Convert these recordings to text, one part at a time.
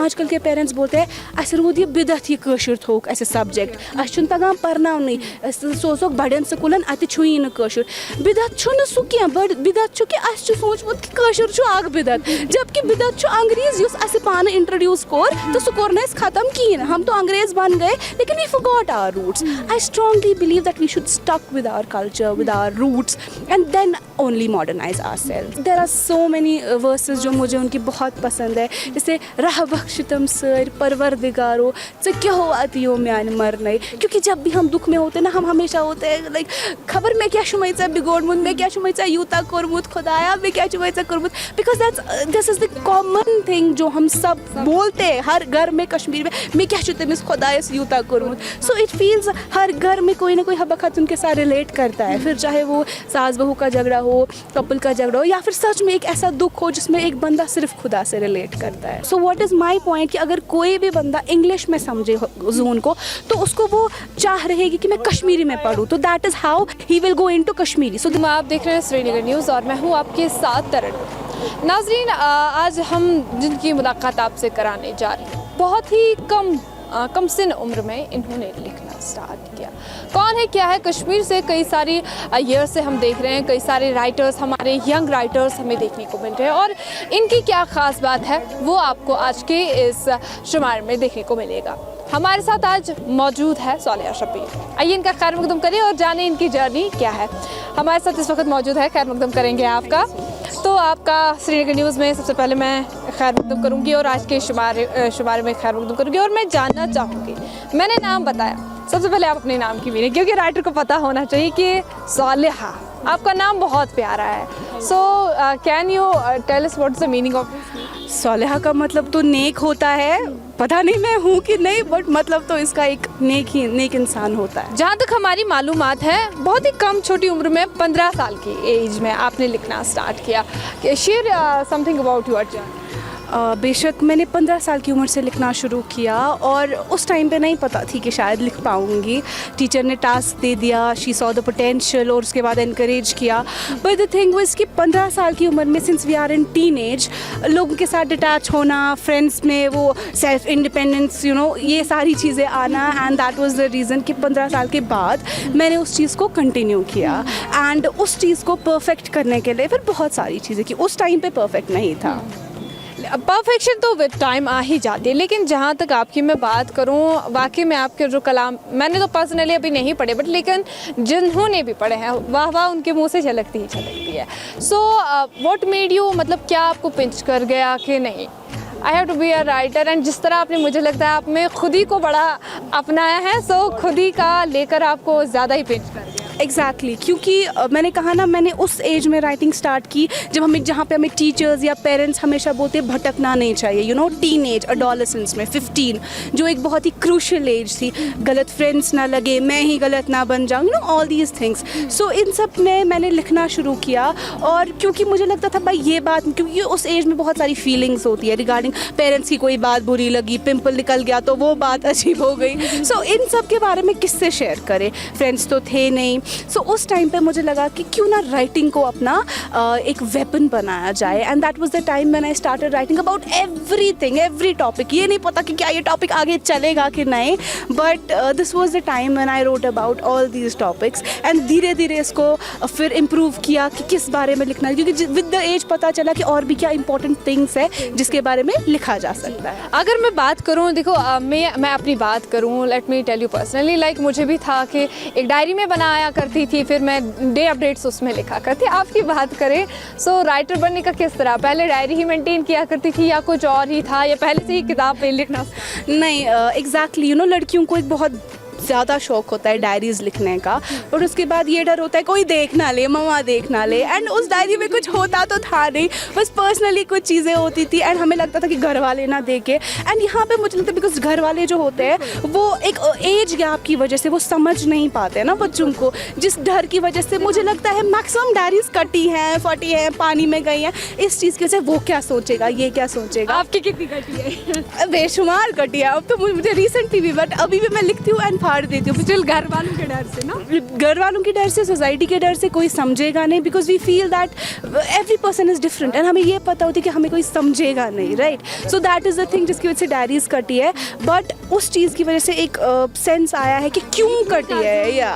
आजकल के पेरेंट्स बोलते हैं अस रूद यह बिदत यह कशर थोक अस सब्जेक्ट अस तगान पर्न सोक बड़न स्कूलन अत कशर बिदत सह कह बिदत कि अस सोचमुत कि कशर अग बिदत जबकि बिदत अंग्रेज अस पान इंट्रोड्यूस कोर तो सह कोर न खत्म कहें हम तो अंग्रेज बन गए लेकिन we forgot our roots I strongly believe that we should stuck with our culture with our roots and then only modernise ourselves there are so many verses जो मुझे उनकी बहुत पसंद है जैसे राह बख्श तम सर परवरदिगारो चे क्या हो आती हो म्यान मरने क्योंकि जब भी हम दुख में होते हैं ना हम हमेशा होते हैं लाइक खबर मैं क्या शुमाई चा बिगोड़मुत मैं क्या शुमाई चा यूता कोरमुत खुदाया मैं क्या शुमाई चा कोरमुत because this is the common thing जो हम सब बोलते हैं हर घर में कश्मीर में मैं क्या तमिस खुदायस यूता कोरमुत सो इट फील्स हर घर में कोई ना कोई हबा खातून के साथ रिलेट करता है फिर चाहे वो सास बहू का झगड़ा हो कपल का झगड़ा हो या फिर सच में एक ऐसा दुख हो जिसमें एक बंदा सिर्फ खुदा से रिलेट करता है so what is my point कि अगर कोई भी बंदा इंग्लिश में समझे जून को तो उसको वो चाह रहेगी कि मैं कश्मीरी में पढ़ूँ तो that is how he will go into Kashmiri so आप देख रहे हैं श्रीनगर न्यूज़ और मैं हूँ आपके साथ तरण। नाजरीन आज हम जिनकी मुलाकात आपसे कराने जा रहे हैं बहुत ही कम सिन उम्र में इन्होंने लिखना स्टार्ट किया। कौन है क्या है कश्मीर से कई सारी ईयर से हम देख रहे हैं कई सारे राइटर्स हमारे यंग राइटर्स हमें देखने को मिल रहे हैं और इनकी क्या ख़ास बात है वो आपको आज के इस शुमार में देखने को मिलेगा। हमारे साथ आज मौजूद है सालिहा शब्बीर। आइए इनका खैर मकदम करें और जानें इनकी जर्नी क्या है। हमारे साथ इस वक्त मौजूद है, खैर मकदम करेंगे आपका। तो आपका श्रीनगर न्यूज़ में सबसे पहले मैं खैर मकदम करूँगी और आज के शुमारे में खैर मकदम करूँगी और मैं जानना चाहूँगी, मैंने नाम बताया, सबसे पहले आप अपने नाम की मीनिंग, क्योंकि राइटर को पता होना चाहिए कि सालिहा आपका नाम बहुत प्यारा है। So can you tell us what is the meaning of Saliha का मतलब तो नेक होता है, पता नहीं मैं हूँ कि नहीं बट मतलब तो इसका एक नेक इंसान होता है। जहाँ तक हमारी मालूमात है बहुत ही कम छोटी उम्र में 15 साल की एज में आपने लिखना स्टार्ट किया। Share something about your journey. बेशक मैंने 15 साल की उम्र से लिखना शुरू किया और उस टाइम पे नहीं पता थी कि शायद लिख पाऊँगी। टीचर ने टास्क दे दिया, शी सॉ द पोटेंशियल और उसके बाद इनकरेज किया। बट द थिंग वाज कि 15 साल की उम्र में since we are in teenage लोगों के साथ डिटैच होना, फ्रेंड्स में वो सेल्फ इंडिपेंडेंस ये सारी चीज़ें आना and that was the reason कि 15 साल के बाद मैंने उस चीज़ को कंटिन्यू किया एंड उस चीज़ को परफेक्ट करने के लिए फिर बहुत सारी चीज़ें की। उस टाइम पे परफेक्ट नहीं था। परफेक्शन तो विद टाइम आ ही जाती है, लेकिन जहाँ तक आपकी मैं बात करूँ वाकई में आपके जो कलाम मैंने तो पर्सनली अभी नहीं पढ़े बट लेकिन जिन्होंने भी पढ़े हैं वाह वाह उनके मुंह से झलकती है। सो व्हाट मेड यू, मतलब क्या आपको पिंच कर गया कि नहीं I have to be a writer, and जिस तरह आपने मुझे लगता है आपने खुद ही को बड़ा अपनाया है, सो खुद ही का लेकर आपको ज़्यादा ही पिंच कर गया। एग्जैक्टली क्योंकि मैंने कहा ना मैंने उस एज में राइटिंग स्टार्ट की जहाँ पे हमें टीचर्स या पेरेंट्स हमेशा बोलते भटकना नहीं चाहिए, टीन एज एडोलेसेंस में 15 जो एक बहुत ही क्रूशल एज थी, गलत फ्रेंड्स ना लगे, मैं ही गलत ना बन जाऊँ, ऑल दीज थिंग्स। सो इन सब में मैंने लिखना शुरू किया और क्योंकि मुझे लगता था भाई ये बात, क्योंकि उस एज में बहुत सारी फीलिंग्स होती है रिगार्डिंग पेरेंट्स की कोई बात बुरी लगी, पिंपल निकल गया तो वो बात अजीब हो गई। सो इन सब के बारे में किससे शेयर करें, फ्रेंड्स तो थे नहीं। सो उस टाइम पे मुझे लगा कि क्यों ना राइटिंग को अपना एक वेपन बनाया जाए and that was the time when I started writing about everything, every topic. ये नहीं पता कि क्या ये टॉपिक आगे चलेगा कि नहीं, but this was the time when I wrote about all these topics and धीरे धीरे इसको फिर इम्प्रूव किया कि किस बारे में लिखना है, क्योंकि विद द एज पता चला कि और भी क्या इंपॉर्टेंट थिंग्स है जिसके बारे में लिखा जा सकता है। अगर मैं बात करूँ, देखो मैं अपनी बात करूँ, let me tell you personally, like मुझे भी था कि एक डायरी में बनाया करती थी, फिर मैं डे अपडेट्स उसमें लिखा करती। आपकी बात करें सो राइटर बनने का किस तरह, पहले डायरी ही मेंटेन किया करती थी या कुछ और ही था या पहले से ही किताब पे लिखना? नहीं, एग्जैक्टली लड़कियों को एक बहुत ज़्यादा शौक होता है डायरीज़ लिखने का, और उसके बाद ये डर होता है कोई देख ना ले, मम्मा देख ना ले, एंड उस डायरी में कुछ होता तो था नहीं, बस पर्सनली कुछ चीज़ें होती थी एंड हमें लगता था कि घर वाले ना देखे। एंड यहाँ पे मुझे लगता है बिकॉज घर वाले जो होते हैं वो एक एज गैप की वजह से वो समझ नहीं पाते हैं ना बच्चों को, जिस डर की वजह से मुझे लगता है मैक्सिमम डायरीज कटी हैं, फटी हैं, पानी में गई हैं, इस चीज़ की वजह से वो क्या सोचेगा, ये क्या सोचेगा। आपकी कितनी कटी है? बेशुमार कटी है, अब तो मुझे रिसेंटली भी, बट अभी भी मैं लिखती हूँ एंड फाड़ देती हूँ। स्टिल घर वालों के डर से ना, घर वालों के डर से, सोसाइटी के डर से, कोई समझेगा नहीं, because we feel that every person is different and हमें ये पता होती है कि हमें कोई समझेगा नहीं, right? So that is the thing जिसकी वजह से डायरीज कटी है। बट उस चीज़ की वजह से एक सेंस आया है कि क्यों कटी है, या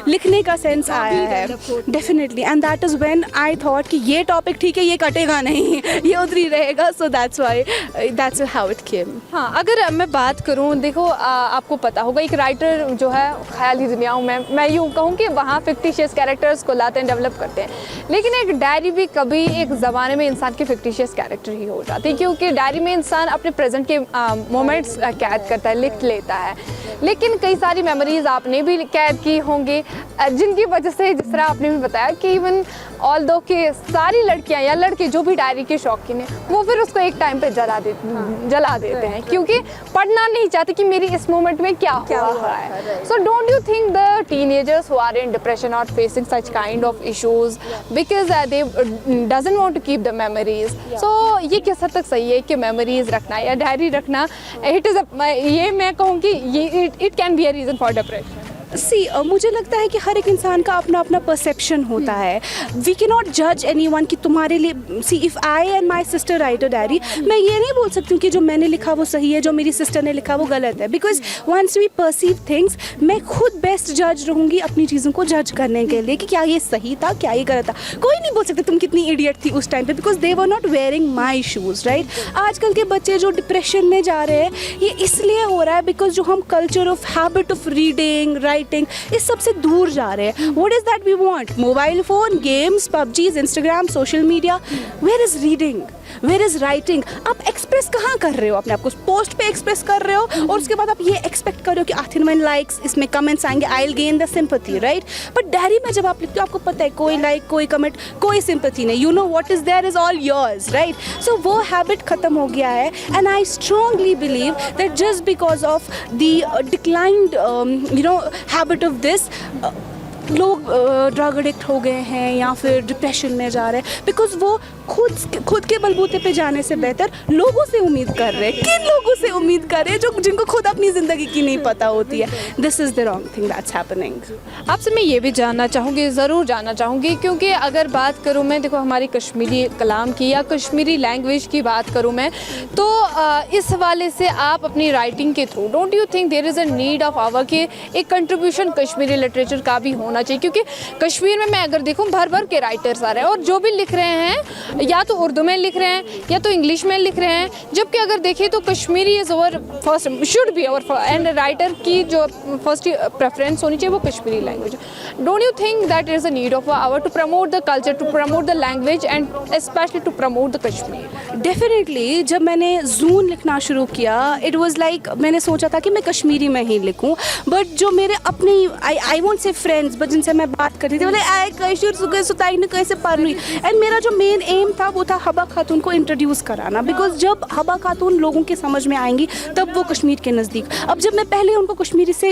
लिखने का सेंस आया है definitely. And that is when I thought कि ये टॉपिक ठीक है, ये कटेगा नहीं, ये उधर ही रहेगा। So that's why that's how it came. हाँ, अगर मैं बात करूँ, देखो आपको पता होगा एक राइटर जो है ख्याली दुनियाओं में, मैं यूँ कहूँ कि वहाँ फिक्टिशियस कैरेक्टर्स को लाते हैं, डेवलप करते हैं, लेकिन एक डायरी भी कभी एक ज़माने में इंसान के फिक्टिशियस कैरेक्टर ही हो जाती है, क्योंकि डायरी में इंसान अपने प्रेजेंट के मोमेंट्स कैद करता है, लिख लेता है। लेकिन कई सारी मेमोरीज़ आपने भी कैद की होंगी, जिनकी वजह से, जिस तरह आपने भी बताया कि इवन ऑल दो कि सारी लड़कियां या लड़के जो भी डायरी के शौकीन हैं, वो फिर उसको एक टाइम पे जला देते हैं, क्योंकि पढ़ना नहीं चाहते कि मेरी इस मोमेंट में क्या हुआ है। So don't you think the teenagers who are in depression or facing such kind of issues because they doesn't want to keep the memories? So ये किस हद तक सही है कि मेमोरीज रखना या डायरी रखना, इट इज़ ये मैं कहूँ कि it can be a reason for depression? मुझे लगता है कि हर एक इंसान का अपना अपना परसेप्शन होता है। वी कैन नॉट जज एनीवन कि तुम्हारे लिए, सी if I and my sister right a diary, मैं ये नहीं बोल सकती हूँ कि जो मैंने लिखा वो सही है, जो मेरी सिस्टर ने लिखा वो गलत है, because once we perceive things, मैं खुद बेस्ट जज रहूँगी अपनी चीज़ों को जज करने के लिए कि क्या ये सही था, क्या ये गलत था। कोई नहीं बोल सकता तुम कितनी इडियट थी उस टाइम पे, because they were not wearing my shoes, right? आजकल के बच्चे जो डिप्रेशन में जा रहे हैं, ये इसलिए हो रहा है बिकॉज जो हम culture of habit of reading, writing, इस सबसे दूर जा रहे हैं। What is that we want? Mobile phone, games, PUBGs, Instagram, social media. Where is reading? Where is writing? आप एक्सप्रेस कहाँ कर रहे हो अपने आप को? पोस्ट पे एक्सप्रेस कर रहे हो और उसके बाद आप ये एक्सपेक्ट कर रहे हो कि आखिर में लाइक्स, इसमें कमेंट्स आएंगे, I will gain the sympathy, right? But diary में जब आप लिखते हो, आपको पता है कोई लाइक, कोई कमेंट, कोई सिंपैथी नहीं। You know what is there is all yours, right? So वो हैबिट खत्म हो गया है। And I strongly believe that just because of the declined habit of this, लोग ड्रग एडिक्ट हो गए हैं या फिर डिप्रेशन में जा रहे हैं, बिकॉज वो खुद के बलबूते पे जाने से बेहतर लोगों से उम्मीद कर रहे हैं। किन लोगों से उम्मीद कर रहे हैं? जो जिनको खुद अपनी ज़िंदगी की नहीं पता होती है। This is the wrong thing that's happening. आपसे मैं ये भी जानना चाहूँगी, ज़रूर जानना चाहूँगी, क्योंकि अगर बात करूँ मैं, देखो हमारी कश्मीरी कलाम की या कश्मीरी लैंग्वेज की बात करूँ मैं, तो इस हवाले से आप अपनी राइटिंग के through, don't you think there is a need of hour कि एक कंट्रीब्यूशन कश्मीरी लिटरेचर का भी होना चाहिए? क्योंकि कश्मीर में मैं अगर देखूँ भर के राइटर्स आ रहे हैं और जो भी लिख रहे हैं या तो उर्दू में लिख रहे हैं या तो इंग्लिश में लिख रहे हैं, जबकि अगर देखें तो Kashmiri is our first, should be our, and writer की जो फर्स्ट प्रेफरेंस होनी चाहिए वो Kashmiri language. Don't you think that is a need of hour to promote the culture, to promote the language and specially to promote the Kashmir? Definitely जब मैंने जून लिखना शुरू किया, इट वाज लाइक मैंने सोचा था कि मैं कश्मीरी में ही लिखूं, बट जो मेरे अपने I won't say friends, but जिनसे मैं बात करती थी, बोले आए कश्मीर सुगे सुताई ने कैसे पढ़नी। एंड मेरा जो मेन एम था वो था हबा खातून को इंट्रोड्यूस कराना, बिकॉज जब हबा खातून लोगों के समझ में आएंगी तब वो कश्मीर के नज़दीक। अब जब मैं पहले उनको कश्मीरी से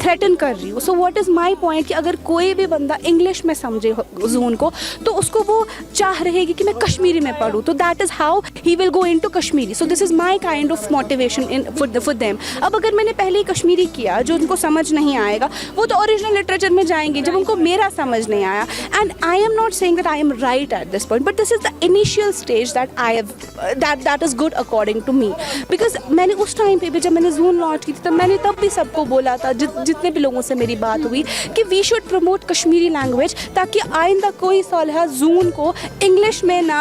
थ्रेटन कर रही हूँ, so what is my point कि अगर कोई भी बंदा इंग्लिश में समझे जून को, तो उसको वो चाह रहेगी कि मैं कश्मीरी में पढ़ूँ, तो that is how he will go into Kashmiri. So this is my kind of motivation in for them. अब अगर मैंने पहले ही कश्मीरी किया, जो उनको समझ नहीं आएगा, वो तो ओरिजिनल लिटरेचर में जाएंगे जब उनको मेरा समझ नहीं आया। And I am not saying that I am right at this point, but this is the initial stage that I have that is good according to me. Because मैंने उस टाइम पे भी, जब मैंने जून लॉन्च की थी, तब मैंने तब भी सबको बोला था, जितने भी लोगों से मेरी बात हुई, कि we should promote Kashmiri language, ताकि आइंदा कोई सालहा जून को इंग्लिश में ना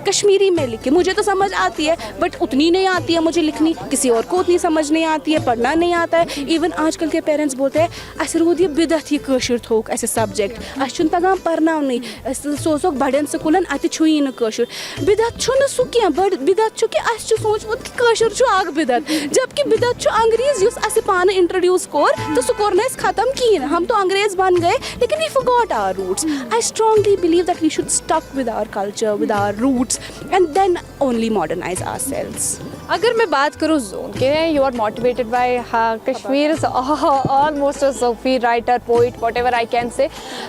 कश्मीरी में लिखे। मुझे तो समझ आती है, बट उतनी नहीं आती है मुझे लिखनी, किसी और को उतनी समझ नहीं आती है, पढ़ना नहीं आता है। इवन आजकल के पेरेंट्स बोलते हैं अस रोद ये बिदत ये कशर थोक ऐसे सब्जेक्ट, अस तगान पर्नावनी, सोचोक बड़न स्कूलन अत कशर। बिदत सु क्या बड़ बिदत कि अस सोचमुत कि कशर अग बिदत, जबकि बिदत अंग्रेज युस अस पान इंट्रोड्यूस कोर, तो सह कोर न खत्म कहीं। हम तो अंग्रेज बन गए, लेकिन we forgot our roots. I strongly believe that we should stuck with our culture, with our roots, and then only modernize ourselves. अगर मैं बात करूँ जोन के, you are motivated by Kashmir almost sufi writer poet whatever I can say,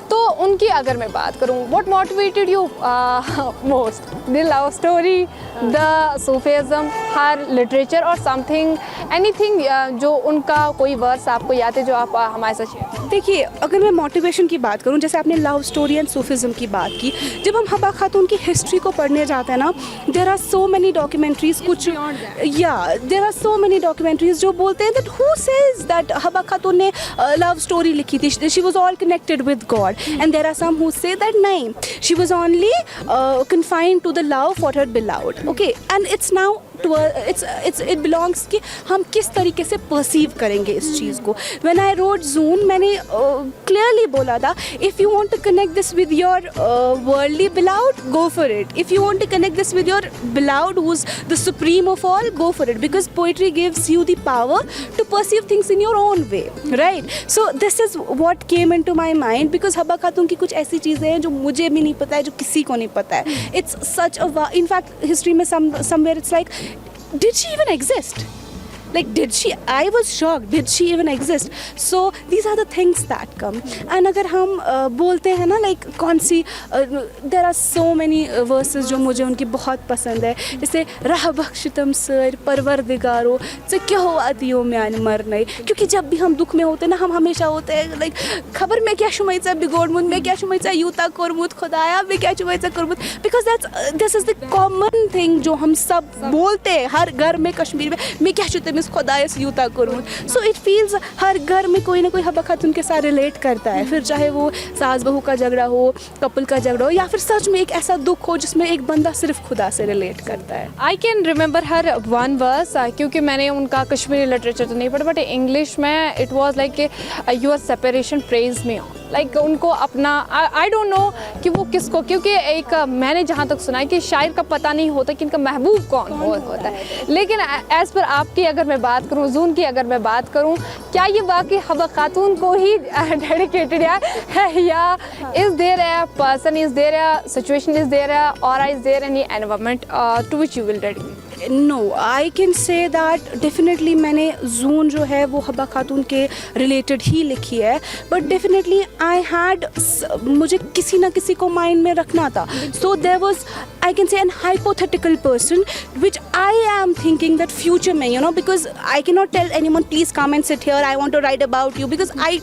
तो उनकी अगर मैं बात करूँ, what motivated you most? The love story, the sufism, her literature और समथिंग एनीथिंग जो उनका कोई वर्स आपको याद है जो आप हमारे साथ शेयर करें? देखिए, अगर मैं मोटिवेशन की बात करूं, जैसे आपने लव स्टोरी एंड सूफिज़म की बात की, जब हम हबा खातून की हिस्ट्री को पढ़ने जाते हैं ना, there are so many documentaries, कुछ there are so many documentaries जो बोलते हैं दैट हु सेज दैट हबा खातून ने लव स्टोरी लिखी थी, she was all connected with God, and there are some who say that नहीं, she was only confined to the love for her beloved. Okay, and it's now it belongs कि हम किस तरीके से perceive करेंगे इस चीज़ को. When I wrote Zoon, मैंने clearly बोला था, if you want to connect this with your worldly beloved, go for it. If you want to connect this with your beloved who's the supreme of all, go for it, because poetry gives you the power to perceive things in your own way, right? So this is what came into my mind, because हबा खातून की कुछ ऐसी चीज़ें हैं जो मुझे भी नहीं पता है, जो किसी को नहीं पता है. It's such a in fact history में somewhere it's like, did she even exist? Like, did she? I was shocked. Did she even exist? So these are the things that come. And अगर हम बोलते हैं ना, like कौन सी, there are so many verses जो मुझे उनकी बहुत पसंद है, जैसे राह बख्श तुम सर परवरदिगारो से क्या हो आदियों में आन मर नहीं, क्योंकि जब भी हम दुख में होते हैं ना, हम हमेशा होते हैं like खबर में क्या शुमाइचा बिगोड़मुत में क्या शुमाइचा यूता कोरमुत खुदाया में क्या शुमाइचा कोरमुत, because this is the common thing जो हम सब बोलते हैं हर घर में कश्मीर में क्या शुते में खुदायस यूता करूँ. सो इट फील्स हर घर में कोई ना कोई हबा खातून के साथ रिलेट करता है, फिर चाहे वो सास बहू का झगड़ा हो, कपल का झगड़ा हो, या फिर सच में एक ऐसा दुख हो जिसमें एक बंदा सिर्फ खुदा से रिलेट करता है. I can remember her one verse, क्योंकि मैंने उनका कश्मीरी लिटरेचर तो नहीं पढ़ा, बट इंग्लिश में it was like your separation praise me on, like उनको अपना आई डोंट नो कि वो किसको, क्योंकि एक मैंने जहाँ तक सुना है कि शायर का पता नहीं होता कि इनका महबूब कौन होता है, लेकिन एज़ पर आपकी अगर मैं बात करूँ, जून की अगर मैं बात करूँ, क्या ये वाकई हबा खातून को ही डेडिकेटेड है या is there a person, is there a situation, is there or is there any environment to which you will dedicate? No, I can say that definitely मैंने जून जो है वो हबा खातून के रिलेटेड ही लिखी है, बट डेफिनेटली आई हैड, मुझे किसी ना किसी को माइंड में रखना था. So there was, I can say, an hypothetical person which I am thinking that future में, you know, because I can not tell any one please come and sit here, I want to write about you, because I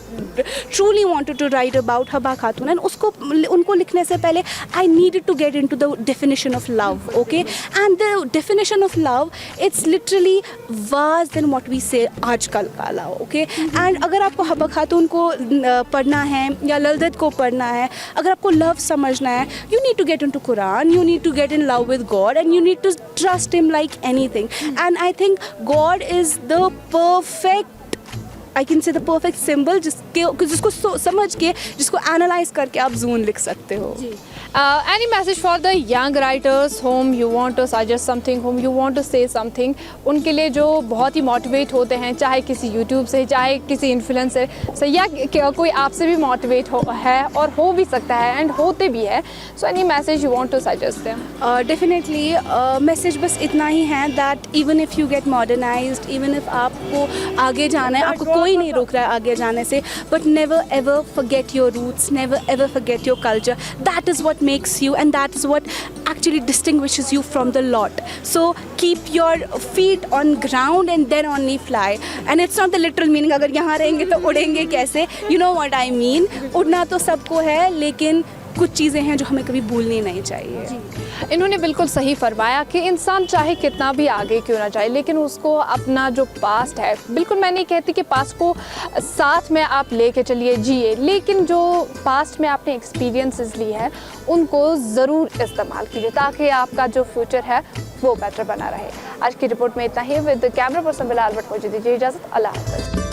truly wanted to write about हबा खातून, and उनको लिखने से पहले I needed to get into the definition of love, okay? And the definition of love, it's literally vast than what we say आजकल का love, okay? And अगर आपको हबा खातून को पढ़ना है या ललदत को पढ़ना है, अगर आपको love समझना है, you need to get into Quran, you need to get in love with God, and you need to trust him like anything. And I think God is the perfect, I can say the perfect symbol जिसको समझ के, जिसको analyse करके आप जून लिख सकते हो. Any message for the young writers whom you want to suggest something, whom you want to say something, उनके लिए जो बहुत ही मोटिवेट होते हैं, चाहे किसी यूट्यूब से, चाहे किसी इन्फ्लुएंसर से, या कोई आपसे भी मोटिवेट है और हो भी सकता है एंड होते भी है, so any message you want to suggest them? Definitely message बस इतना ही है that even if you get modernized, even if आपको आगे जाना है, आपको कोई नहीं रोक रहा है आगे जाने से, but never ever forget your roots, never ever forget your culture. That is what makes you, and that is what actually distinguishes you from the lot. So keep your feet on ground and then only fly. And it's not the literal meaning अगर यहाँ रहेंगे तो उड़ेंगे कैसे, you know what I mean. उड़ना तो सबको है, लेकिन कुछ चीज़ें हैं जो हमें कभी भूलनी नहीं चाहिए. इन्होंने बिल्कुल सही फरमाया कि इंसान चाहे कितना भी आगे क्यों ना जाए, लेकिन उसको अपना जो पास्ट है, बिल्कुल मैं नहीं कहती कि पास्ट को साथ में आप लेके चलिए, जिए, लेकिन जो पास्ट में आपने एक्सपीरियंसेस ली है उनको ज़रूर इस्तेमाल कीजिए ताकि आपका जो फ्यूचर है वो बेटर बना रहे. आज की रिपोर्ट में इतना ही. With camera person Bilal Bhat को दीजिए इजाज़त. अल्लाह हाफ़िज़.